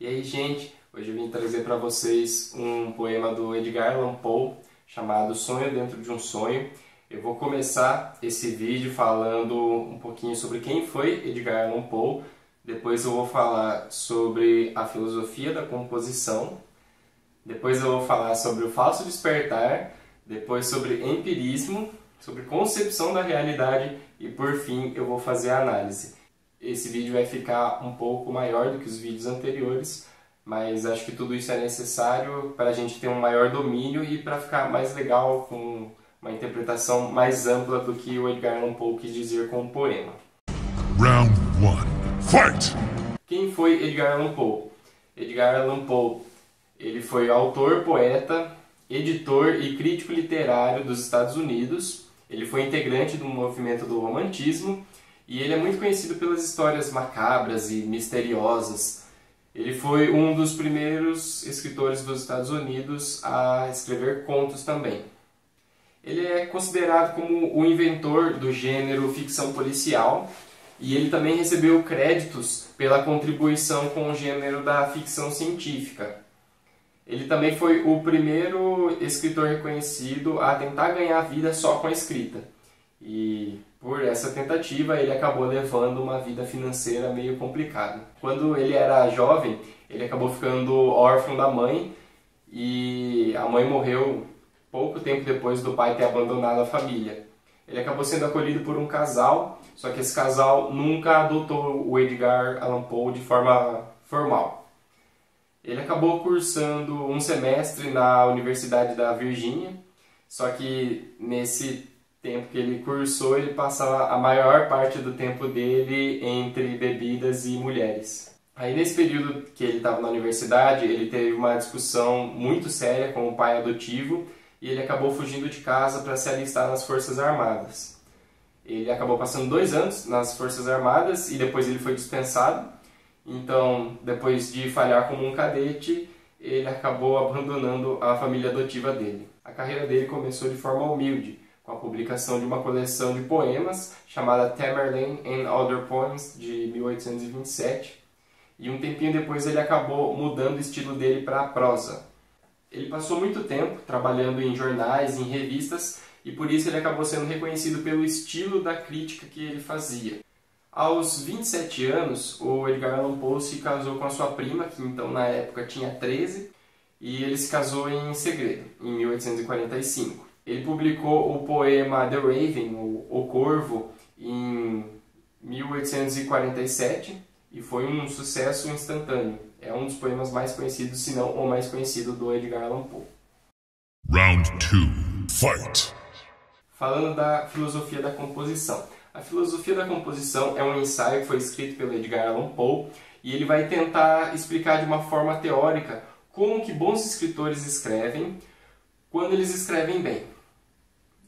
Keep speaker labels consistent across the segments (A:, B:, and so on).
A: E aí, gente, hoje eu vim trazer para vocês um poema do Edgar Allan Poe chamado Sonho Dentro de um Sonho. Eu vou começar esse vídeo falando um pouquinho sobre quem foi Edgar Allan Poe, depois eu vou falar sobre a filosofia da composição, depois eu vou falar sobre o falso despertar, depois sobre empirismo, sobre concepção da realidade e por fim eu vou fazer a análise. Esse vídeo vai ficar um pouco maior do que os vídeos anteriores, mas acho que tudo isso é necessário para a gente ter um maior domínio e para ficar mais legal, com uma interpretação mais ampla do que o Edgar Allan Poe quis dizer com o poema.
B: Round 1. Fight!
A: Quem foi Edgar Allan Poe? Edgar Allan Poe, ele foi autor, poeta, editor e crítico literário dos Estados Unidos. Ele foi integrante do movimento do romantismo e ele é muito conhecido pelas histórias macabras e misteriosas. Ele foi um dos primeiros escritores dos Estados Unidos a escrever contos também. Ele é considerado como o inventor do gênero ficção policial e ele também recebeu créditos pela contribuição com o gênero da ficção científica. Ele também foi o primeiro escritor reconhecido a tentar ganhar vida só com a escrita. E por essa tentativa ele acabou levando uma vida financeira meio complicada. Quando ele era jovem, ele acabou ficando órfão da mãe e a mãe morreu pouco tempo depois do pai ter abandonado a família. Ele acabou sendo acolhido por um casal, só que esse casal nunca adotou o Edgar Allan Poe de forma formal. Ele acabou cursando um semestre na Universidade da Virgínia, só que nesse tempo que ele cursou, ele passava a maior parte do tempo dele entre bebidas e mulheres. Aí nesse período que ele estava na universidade, ele teve uma discussão muito séria com o pai adotivo e ele acabou fugindo de casa para se alistar nas Forças Armadas. Ele acabou passando 2 anos nas Forças Armadas e depois ele foi dispensado. Então, depois de falhar como um cadete, ele acabou abandonando a família adotiva dele. A carreira dele começou de forma humilde, com a publicação de uma coleção de poemas chamada Tamerlane and Other Poems, de 1827. E um tempinho depois ele acabou mudando o estilo dele para a prosa. Ele passou muito tempo trabalhando em jornais, em revistas, e por isso ele acabou sendo reconhecido pelo estilo da crítica que ele fazia. Aos 27 anos, o Edgar Allan Poe se casou com a sua prima, que então na época tinha 13, e ele se casou em segredo, em 1845. Ele publicou o poema The Raven, O Corvo, em 1847 e foi um sucesso instantâneo. É um dos poemas mais conhecidos, se não o mais conhecido, do Edgar Allan Poe.
B: Round 2. Fight!
A: Falando da filosofia da composição. A filosofia da composição é um ensaio que foi escrito pelo Edgar Allan Poe e ele vai tentar explicar de uma forma teórica como que bons escritores escrevem quando eles escrevem bem.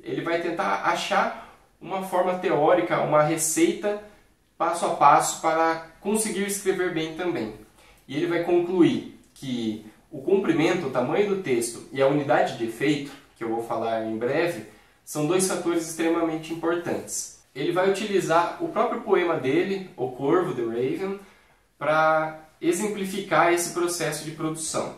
A: Ele vai tentar achar uma forma teórica, uma receita passo a passo para conseguir escrever bem também. E ele vai concluir que o comprimento, o tamanho do texto e a unidade de efeito, que eu vou falar em breve, são 2 fatores extremamente importantes. Ele vai utilizar o próprio poema dele, O Corvo, The Raven, para exemplificar esse processo de produção.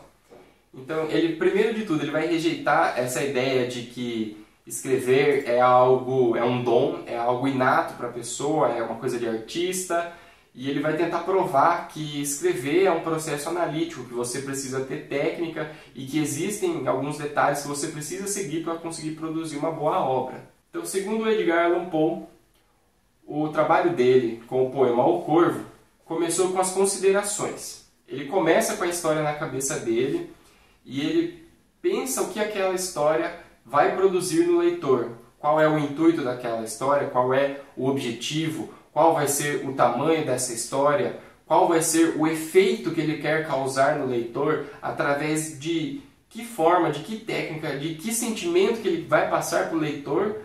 A: Então, ele, primeiro de tudo, ele vai rejeitar essa ideia de que escrever é um dom, é algo inato para a pessoa, é uma coisa de artista, e ele vai tentar provar que escrever é um processo analítico, que você precisa ter técnica e que existem alguns detalhes que você precisa seguir para conseguir produzir uma boa obra. Então, segundo o Edgar Allan Poe, o trabalho dele com o poema O Corvo começou com as considerações. Ele começa com a história na cabeça dele e ele pensa o que aquela história vai produzir no leitor. Qual é o intuito daquela história, qual é o objetivo, qual vai ser o tamanho dessa história, qual vai ser o efeito que ele quer causar no leitor, através de que forma, de que técnica, de que sentimento que ele vai passar para o leitor,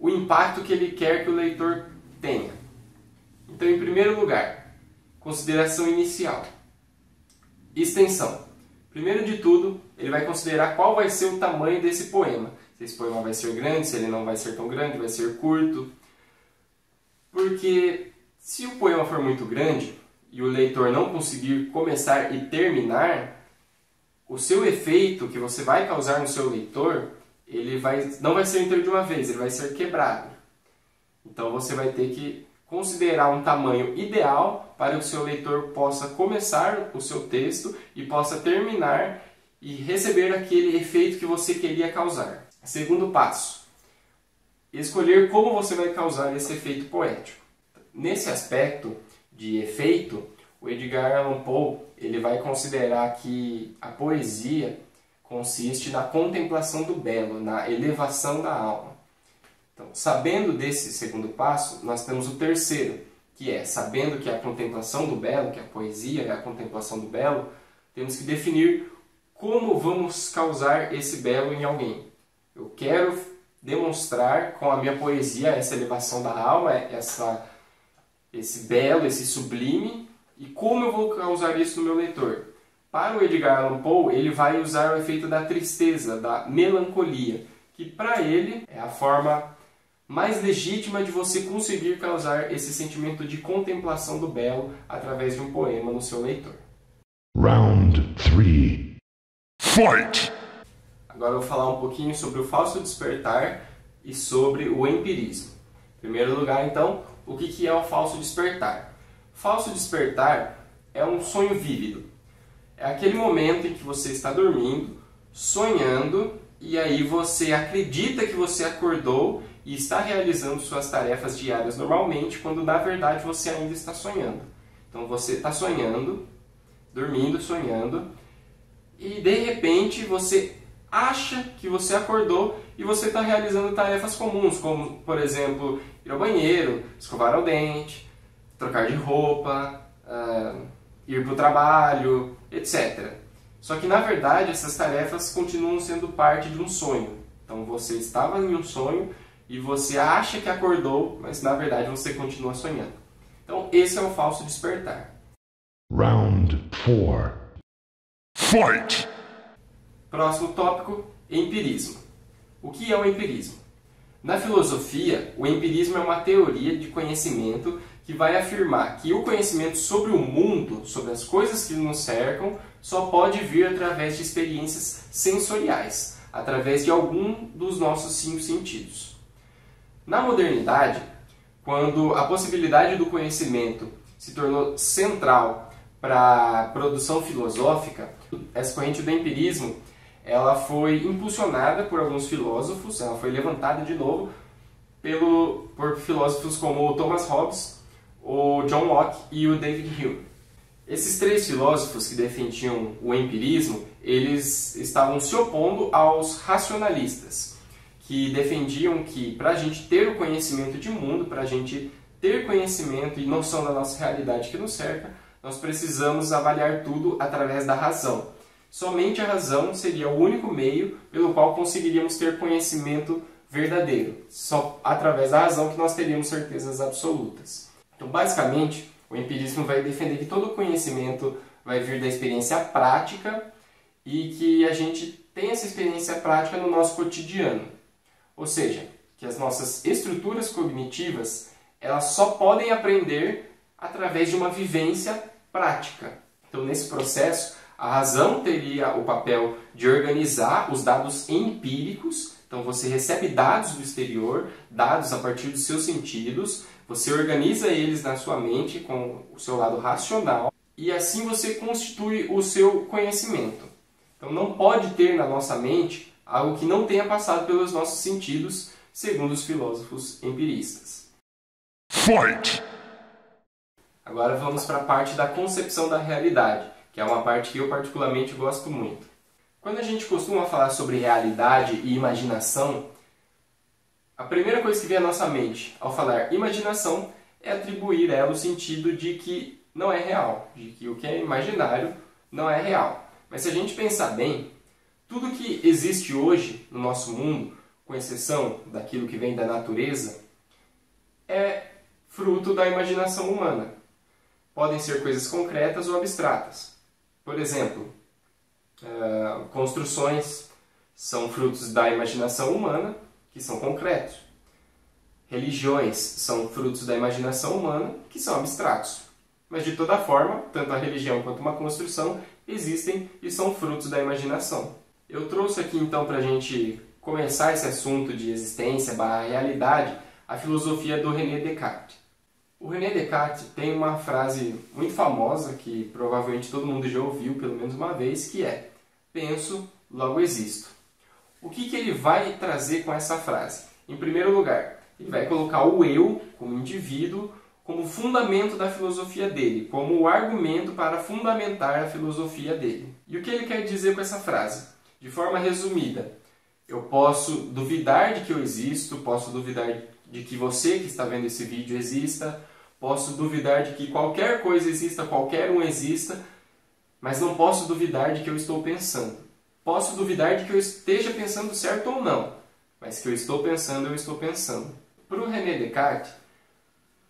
A: o impacto que ele quer que o leitor tenha. Então, em primeiro lugar, consideração inicial. Extensão. Primeiro de tudo, ele vai considerar qual vai ser o tamanho desse poema. Se esse poema vai ser grande, se ele não vai ser tão grande, vai ser curto. Porque se o poema for muito grande e o leitor não conseguir começar e terminar, o seu efeito que você vai causar no seu leitor, não vai ser inteiro de uma vez, ele vai ser quebrado. Então você vai ter que considerar um tamanho ideal para que o seu leitor possa começar o seu texto e possa terminar e receber aquele efeito que você queria causar. Segundo passo, escolher como você vai causar esse efeito poético. Nesse aspecto de efeito, o Edgar Allan Poe ele vai considerar que a poesia consiste na contemplação do belo, na elevação da alma. Então, sabendo desse segundo passo, nós temos o terceiro, que é, sabendo que a contemplação do belo, que a poesia é a contemplação do belo, temos que definir como vamos causar esse belo em alguém. Eu quero demonstrar com a minha poesia essa elevação da alma, esse belo, esse sublime, e como eu vou causar isso no meu leitor. Para o Edgar Allan Poe, ele vai usar o efeito da tristeza, da melancolia, que para ele é a forma mais legítima de você conseguir causar esse sentimento de contemplação do belo através de um poema no seu leitor.
B: Round 3. Fight!
A: Agora eu vou falar um pouquinho sobre o falso despertar e sobre o empirismo. Em primeiro lugar, então, o que é o falso despertar? Falso despertar é um sonho vívido. É aquele momento em que você está dormindo, sonhando, e aí você acredita que você acordou e está realizando suas tarefas diárias normalmente, quando na verdade você ainda está sonhando. Então você está sonhando, dormindo, sonhando, e de repente você acha que você acordou e você está realizando tarefas comuns, como, por exemplo, ir ao banheiro, escovar o dente, trocar de roupa, ir para o trabalho, etc. Só que, na verdade, essas tarefas continuam sendo parte de um sonho. Então, você estava em um sonho e você acha que acordou, mas, na verdade, você continua sonhando. Então, esse é o falso despertar.
B: Round 4. Fight!
A: Próximo tópico, empirismo. O que é o empirismo? Na filosofia, o empirismo é uma teoria de conhecimento que vai afirmar que o conhecimento sobre o mundo, sobre as coisas que nos cercam, só pode vir através de experiências sensoriais, através de algum dos nossos 5 sentidos. Na modernidade, quando a possibilidade do conhecimento se tornou central para a produção filosófica, essa corrente do empirismo ela foi impulsionada por alguns filósofos, ela foi levantada de novo por filósofos como o Thomas Hobbes, o John Locke e o David Hume. Esses 3 filósofos que defendiam o empirismo, eles estavam se opondo aos racionalistas, que defendiam que para a gente ter o conhecimento de mundo, para a gente ter conhecimento e noção da nossa realidade que nos cerca, nós precisamos avaliar tudo através da razão. Somente a razão seria o único meio pelo qual conseguiríamos ter conhecimento verdadeiro. Só através da razão que nós teríamos certezas absolutas. Então, basicamente, o empirismo vai defender que todo conhecimento vai vir da experiência prática e que a gente tem essa experiência prática no nosso cotidiano. Ou seja, que as nossas estruturas cognitivas elas só podem aprender através de uma vivência prática. Então, nesse processo, a razão teria o papel de organizar os dados empíricos. Então, você recebe dados do exterior, dados a partir dos seus sentidos, você organiza eles na sua mente com o seu lado racional e assim você constitui o seu conhecimento. Então, não pode ter na nossa mente algo que não tenha passado pelos nossos sentidos, segundo os filósofos empiristas.
B: Fight!
A: Agora vamos para a parte da concepção da realidade, que é uma parte que eu particularmente gosto muito. Quando a gente costuma falar sobre realidade e imaginação, a primeira coisa que vem à nossa mente ao falar imaginação é atribuir a ela o sentido de que não é real, de que o que é imaginário não é real. Mas se a gente pensar bem, tudo que existe hoje no nosso mundo, com exceção daquilo que vem da natureza, é fruto da imaginação humana. Podem ser coisas concretas ou abstratas. Por exemplo, construções são frutos da imaginação humana, que são concretos. Religiões são frutos da imaginação humana, que são abstratos. Mas de toda forma, tanto a religião quanto uma construção existem e são frutos da imaginação. Eu trouxe aqui então para a gente começar esse assunto de existência / realidade, a filosofia do René Descartes. O René Descartes tem uma frase muito famosa que provavelmente todo mundo já ouviu pelo menos uma vez, que é: penso, logo existo. O que ele vai trazer com essa frase? Em primeiro lugar, ele vai colocar o eu, como indivíduo, como fundamento da filosofia dele, como o argumento para fundamentar a filosofia dele. E o que ele quer dizer com essa frase? De forma resumida, eu posso duvidar de que eu existo, posso duvidar de que você que está vendo esse vídeo exista, posso duvidar de que qualquer coisa exista, qualquer um exista, mas não posso duvidar de que eu estou pensando. Posso duvidar de que eu esteja pensando certo ou não, mas que eu estou pensando. Para o René Descartes,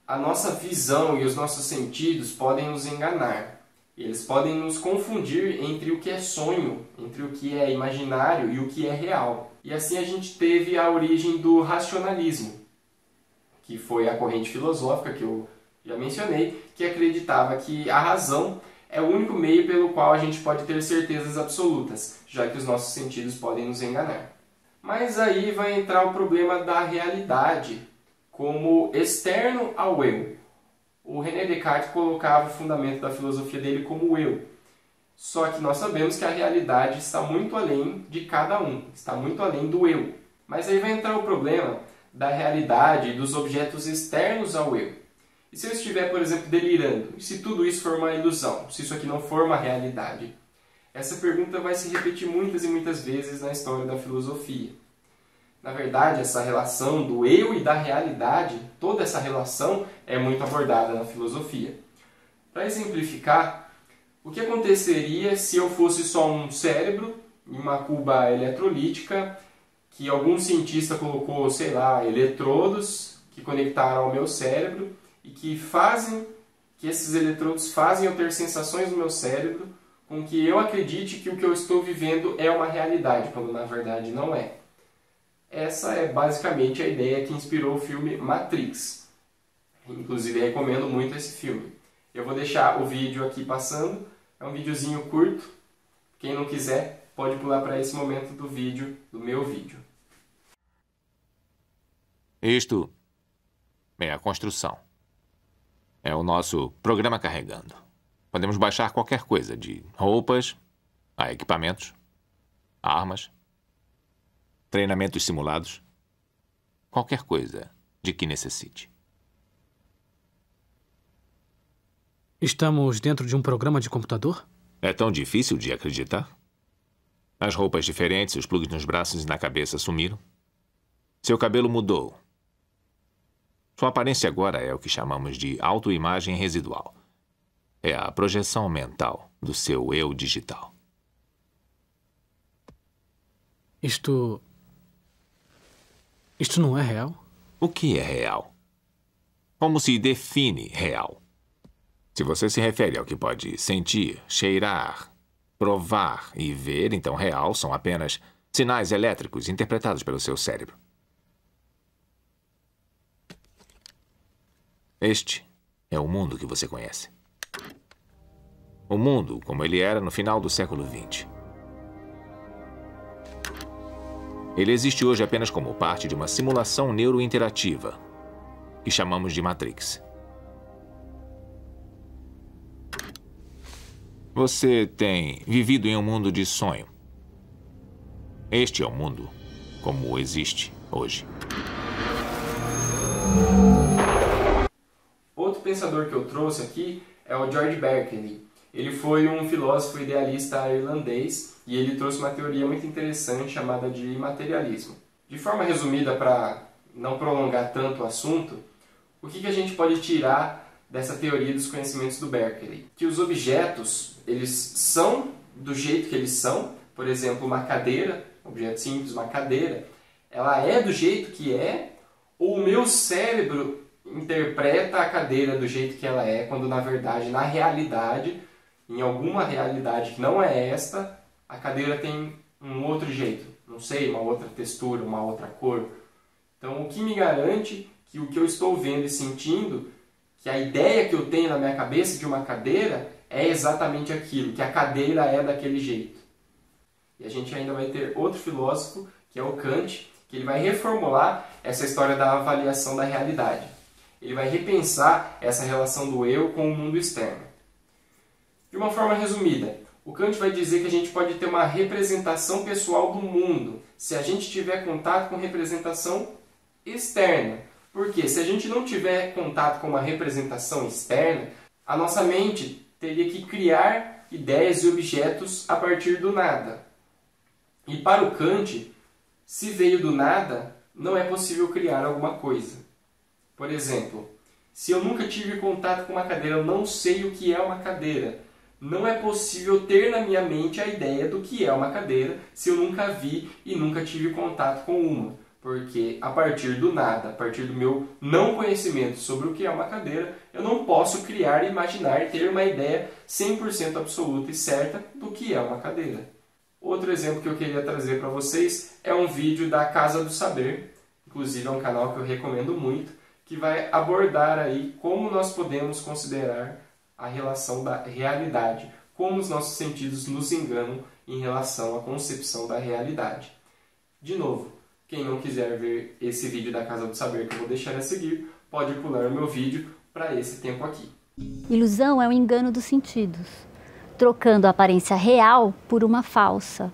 A: a nossa visão e os nossos sentidos podem nos enganar. Eles podem nos confundir entre o que é sonho, entre o que é imaginário e o que é real. E assim a gente teve a origem do racionalismo, que foi a corrente filosófica que eu já mencionei, que acreditava que a razão é o único meio pelo qual a gente pode ter certezas absolutas, já que os nossos sentidos podem nos enganar. Mas aí vai entrar o problema da realidade como externo ao eu. O René Descartes colocava o fundamento da filosofia dele como o eu. Só que nós sabemos que a realidade está muito além de cada um, está muito além do eu. Mas aí vai entrar o problema da realidade e dos objetos externos ao eu. E se eu estiver, por exemplo, delirando? E se tudo isso for uma ilusão? Se isso aqui não for uma realidade? Essa pergunta vai se repetir muitas e muitas vezes na história da filosofia. Na verdade, essa relação do eu e da realidade, toda essa relação é muito abordada na filosofia. Para exemplificar, o que aconteceria se eu fosse só um cérebro em uma cuba eletrolítica que algum cientista colocou, sei lá, eletrodos que conectaram ao meu cérebro e que esses eletrodos fazem eu ter sensações no meu cérebro com que eu acredite que o que eu estou vivendo é uma realidade, quando na verdade não é. Essa é basicamente a ideia que inspirou o filme Matrix. Inclusive, recomendo muito esse filme. Eu vou deixar o vídeo aqui passando. É um videozinho curto. Quem não quiser, pode pular para esse momento do vídeo, do meu vídeo.
C: Isto é a construção. É o nosso programa carregando. Podemos baixar qualquer coisa, de roupas a equipamentos, armas, treinamentos simulados, qualquer coisa de que necessite.
D: Estamos dentro de um programa de computador?
C: É tão difícil de acreditar? As roupas diferentes, os plugs nos braços e na cabeça sumiram. Seu cabelo mudou. Sua aparência agora é o que chamamos de autoimagem residual. É a projeção mental do seu eu digital.
D: Isto não é real?
C: O que é real? Como se define real? Se você se refere ao que pode sentir, cheirar, provar e ver, então real são apenas sinais elétricos interpretados pelo seu cérebro. Este é o mundo que você conhece. O mundo como ele era no final do século XX. Ele existe hoje apenas como parte de uma simulação neurointerativa, que chamamos de Matrix. Você tem vivido em um mundo de sonho. Este é o mundo como existe hoje.
A: Outro pensador que eu trouxe aqui é o George Berkeley. Ele foi um filósofo idealista irlandês e ele trouxe uma teoria muito interessante chamada de imaterialismo. De forma resumida, para não prolongar tanto o assunto, o que a gente pode tirar dessa teoria dos conhecimentos do Berkeley? Que os objetos, eles são do jeito que eles são. Por exemplo, uma cadeira, um objeto simples, uma cadeira, ela é do jeito que é, ou o meu cérebro interpreta a cadeira do jeito que ela é, quando na verdade, na realidade, em alguma realidade que não é esta, a cadeira tem um outro jeito, não sei, uma outra textura, uma outra cor. Então, o que me garante que o que eu estou vendo e sentindo, que a ideia que eu tenho na minha cabeça de uma cadeira é exatamente aquilo, que a cadeira é daquele jeito. E a gente ainda vai ter outro filósofo, que é o Kant, que ele vai reformular essa história da avaliação da realidade. Ele vai repensar essa relação do eu com o mundo externo. De uma forma resumida, o Kant vai dizer que a gente pode ter uma representação pessoal do mundo se a gente tiver contato com representação externa. Porque se a gente não tiver contato com uma representação externa, a nossa mente teria que criar ideias e objetos a partir do nada. E para o Kant, se veio do nada, não é possível criar alguma coisa. Por exemplo, se eu nunca tive contato com uma cadeira, eu não sei o que é uma cadeira. Não é possível ter na minha mente a ideia do que é uma cadeira se eu nunca vi e nunca tive contato com uma. Porque a partir do nada, a partir do meu não conhecimento sobre o que é uma cadeira, eu não posso criar, imaginar e ter uma ideia 100% absoluta e certa do que é uma cadeira. Outro exemplo que eu queria trazer para vocês é um vídeo da Casa do Saber, inclusive é um canal que eu recomendo muito, que vai abordar aí como nós podemos considerar a relação da realidade, como os nossos sentidos nos enganam em relação à concepção da realidade. De novo, quem não quiser ver esse vídeo da Casa do Saber que eu vou deixar a seguir, pode pular o meu vídeo para esse tempo aqui.
E: Ilusão é um engano dos sentidos, trocando a aparência real por uma falsa.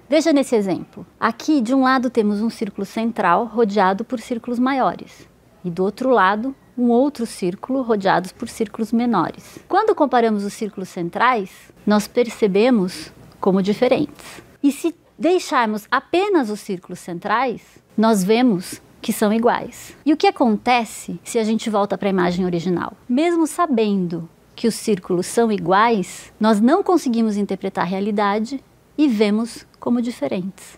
E: Veja nesse exemplo. Aqui, de um lado, temos um círculo central rodeado por círculos maiores. E do outro lado, um outro círculo rodeado por círculos menores. Quando comparamos os círculos centrais, nós percebemos como diferentes. E se deixarmos apenas os círculos centrais, nós vemos que são iguais. E o que acontece se a gente volta para a imagem original? Mesmo sabendo que os círculos são iguais, nós não conseguimos interpretar a realidade e vemos como diferentes.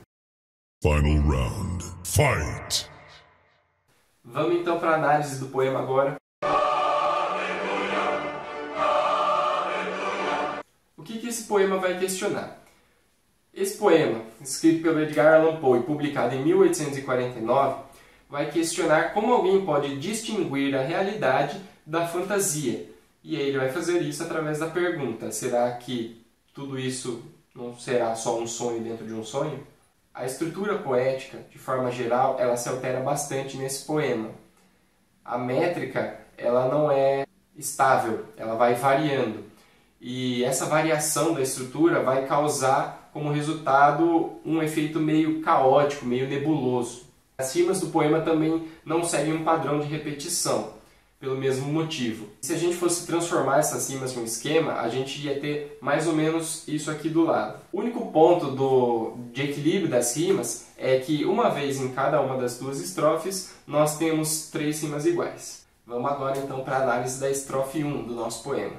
B: Final round. Fight!
A: Vamos então para a análise do poema agora. O que esse poema vai questionar? Esse poema, escrito pelo Edgar Allan Poe e publicado em 1849, vai questionar como alguém pode distinguir a realidade da fantasia. E aí ele vai fazer isso através da pergunta: será que tudo isso não será só um sonho dentro de um sonho? A estrutura poética, de forma geral, ela se altera bastante nesse poema. A métrica, ela não é estável, ela vai variando. E essa variação da estrutura vai causar como resultado um efeito meio caótico, meio nebuloso. As rimas do poema também não seguem um padrão de repetição, pelo mesmo motivo. Se a gente fosse transformar essas rimas em um esquema, a gente ia ter mais ou menos isso aqui do lado. O único ponto de equilíbrio das rimas é que uma vez em cada uma das duas estrofes, nós temos 3 rimas iguais. Vamos agora então para a análise da estrofe 1 do nosso poema.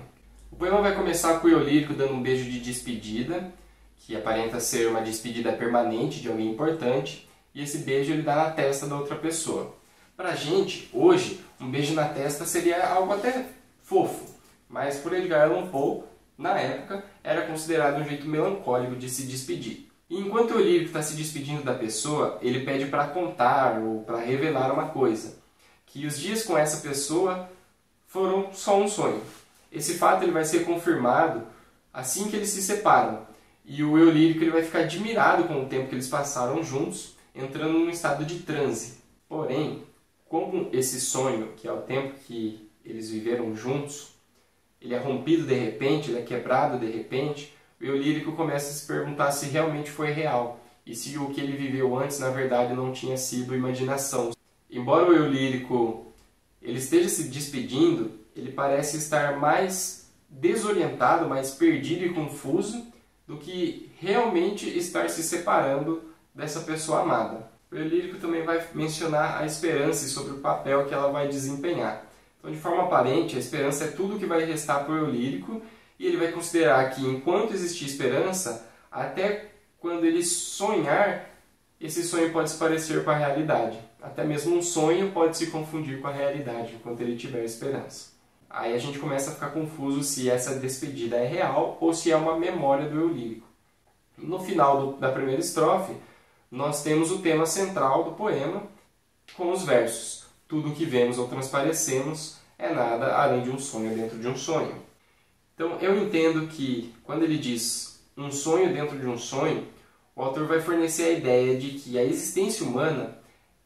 A: O poema vai começar com o eu lírico dando um beijo de despedida, que aparenta ser uma despedida permanente de alguém importante, e esse beijo ele dá na testa da outra pessoa. Pra gente, hoje, um beijo na testa seria algo até fofo, mas por Edgar Allan Poe, na época, era considerado um jeito melancólico de se despedir. E enquanto o lírico está se despedindo da pessoa, ele pede para contar ou para revelar uma coisa, que os dias com essa pessoa foram só um sonho. Esse fato ele vai ser confirmado assim que eles se separam, e o eu lírico ele vai ficar admirado com o tempo que eles passaram juntos, entrando num estado de transe. Porém, como esse sonho, que é o tempo que eles viveram juntos, ele é rompido de repente, ele é quebrado de repente, o eu lírico começa a se perguntar se realmente foi real e se o que ele viveu antes, na verdade, não tinha sido imaginação. Embora o eu lírico ele esteja se despedindo, ele parece estar mais desorientado, mais perdido e confuso do que realmente estar se separando dessa pessoa amada. O eu lírico também vai mencionar a esperança e sobre o papel que ela vai desempenhar. Então, de forma aparente, a esperança é tudo que vai restar para o eu lírico, e ele vai considerar que, enquanto existir esperança, até quando ele sonhar, esse sonho pode se parecer com a realidade. Até mesmo um sonho pode se confundir com a realidade, enquanto ele tiver esperança. Aí a gente começa a ficar confuso se essa despedida é real ou se é uma memória do eu lírico. No final da primeira estrofe, nós temos o tema central do poema com os versos: tudo o que vemos ou transparecemos é nada além de um sonho dentro de um sonho. Então eu entendo que quando ele diz um sonho dentro de um sonho, o autor vai fornecer a ideia de que a existência humana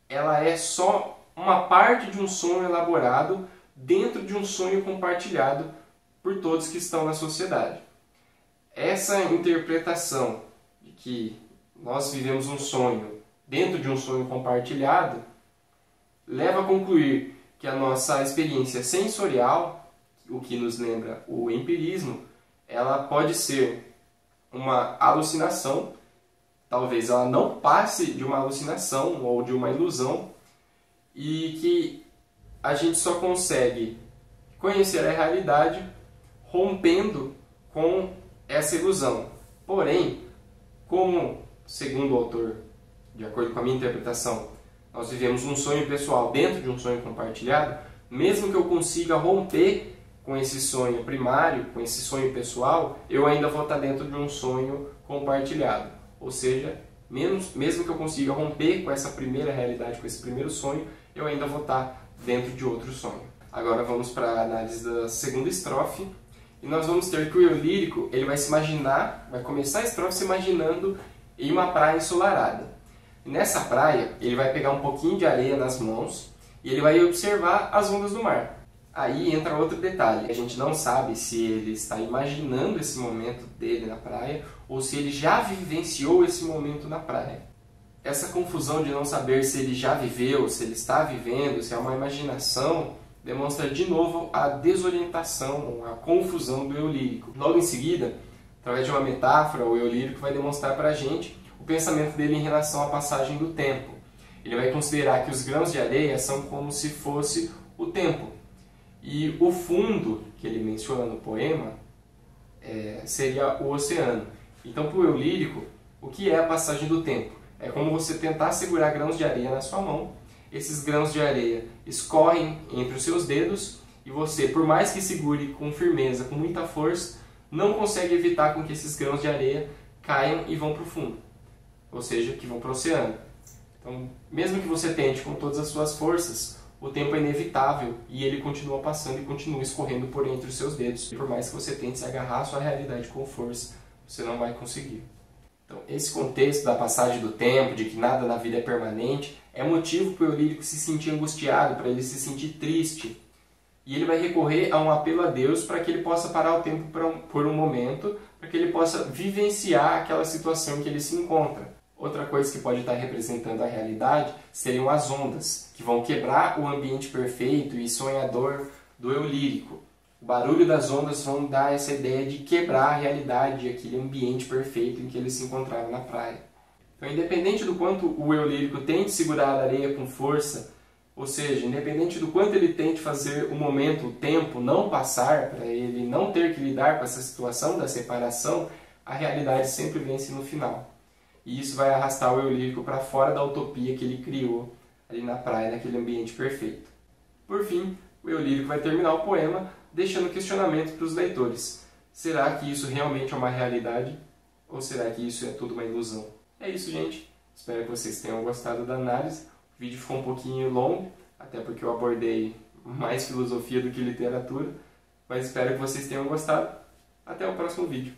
A: ela é só uma parte de um sonho elaborado dentro de um sonho compartilhado por todos que estão na sociedade. Essa interpretação de que nós vivemos um sonho dentro de um sonho compartilhado leva a concluir que a nossa experiência sensorial, o que nos lembra o empirismo, ela pode ser uma alucinação, talvez ela não passe de uma alucinação ou de uma ilusão, e que a gente só consegue conhecer a realidade rompendo com essa ilusão. Porém, como, segundo o autor, de acordo com a minha interpretação, nós vivemos um sonho pessoal dentro de um sonho compartilhado, mesmo que eu consiga romper com esse sonho primário, com esse sonho pessoal, eu ainda vou estar dentro de um sonho compartilhado. Ou seja, mesmo que eu consiga romper com essa primeira realidade, com esse primeiro sonho, eu ainda vou estar dentro de outro sonho. Agora vamos para a análise da segunda estrofe. E nós vamos ter que o eu lírico ele vai se imaginar, vai começar a estrofe se imaginando em uma praia ensolarada. E nessa praia, ele vai pegar um pouquinho de areia nas mãos e ele vai observar as ondas do mar. Aí entra outro detalhe, a gente não sabe se ele está imaginando esse momento dele na praia ou se ele já vivenciou esse momento na praia. Essa confusão de não saber se ele já viveu, se ele está vivendo, se é uma imaginação, demonstra de novo a desorientação, a confusão do eu lírico. Logo em seguida, através de uma metáfora, o eu lírico vai demonstrar para a gente o pensamento dele em relação à passagem do tempo. Ele vai considerar que os grãos de areia são como se fosse o tempo. E o fundo que ele menciona no poema seria o oceano. Então, para o eu lírico, o que é a passagem do tempo? É como você tentar segurar grãos de areia na sua mão. Esses grãos de areia escorrem entre os seus dedos e você, por mais que segure com firmeza, com muita força, não consegue evitar com que esses grãos de areia caiam e vão para o fundo, ou seja, que vão para o oceano. Então, mesmo que você tente com todas as suas forças, o tempo é inevitável e ele continua passando e continua escorrendo por entre os seus dedos. E por mais que você tente se agarrar à sua realidade com força, você não vai conseguir. Então, esse contexto da passagem do tempo, de que nada na vida é permanente, é motivo para o eu lírico se sentir angustiado, para ele se sentir triste. E ele vai recorrer a um apelo a Deus para que ele possa parar o tempo por um momento, para que ele possa vivenciar aquela situação em que ele se encontra. Outra coisa que pode estar representando a realidade seriam as ondas, que vão quebrar o ambiente perfeito e sonhador do eu lírico. O barulho das ondas vão dar essa ideia de quebrar a realidade, aquele ambiente perfeito em que ele se encontrava na praia. Então, independente do quanto o eu lírico tente segurar a areia com força, ou seja, independente do quanto ele tente fazer o momento, o tempo não passar, para ele não ter que lidar com essa situação da separação, a realidade sempre vence no final. E isso vai arrastar o eu lírico para fora da utopia que ele criou ali na praia, naquele ambiente perfeito. Por fim, o eu lírico vai terminar o poema deixando questionamento para os leitores. Será que isso realmente é uma realidade? Ou será que isso é tudo uma ilusão? É isso, gente. Espero que vocês tenham gostado da análise. O vídeo ficou um pouquinho longo, até porque eu abordei mais filosofia do que literatura. Mas espero que vocês tenham gostado. Até o próximo vídeo.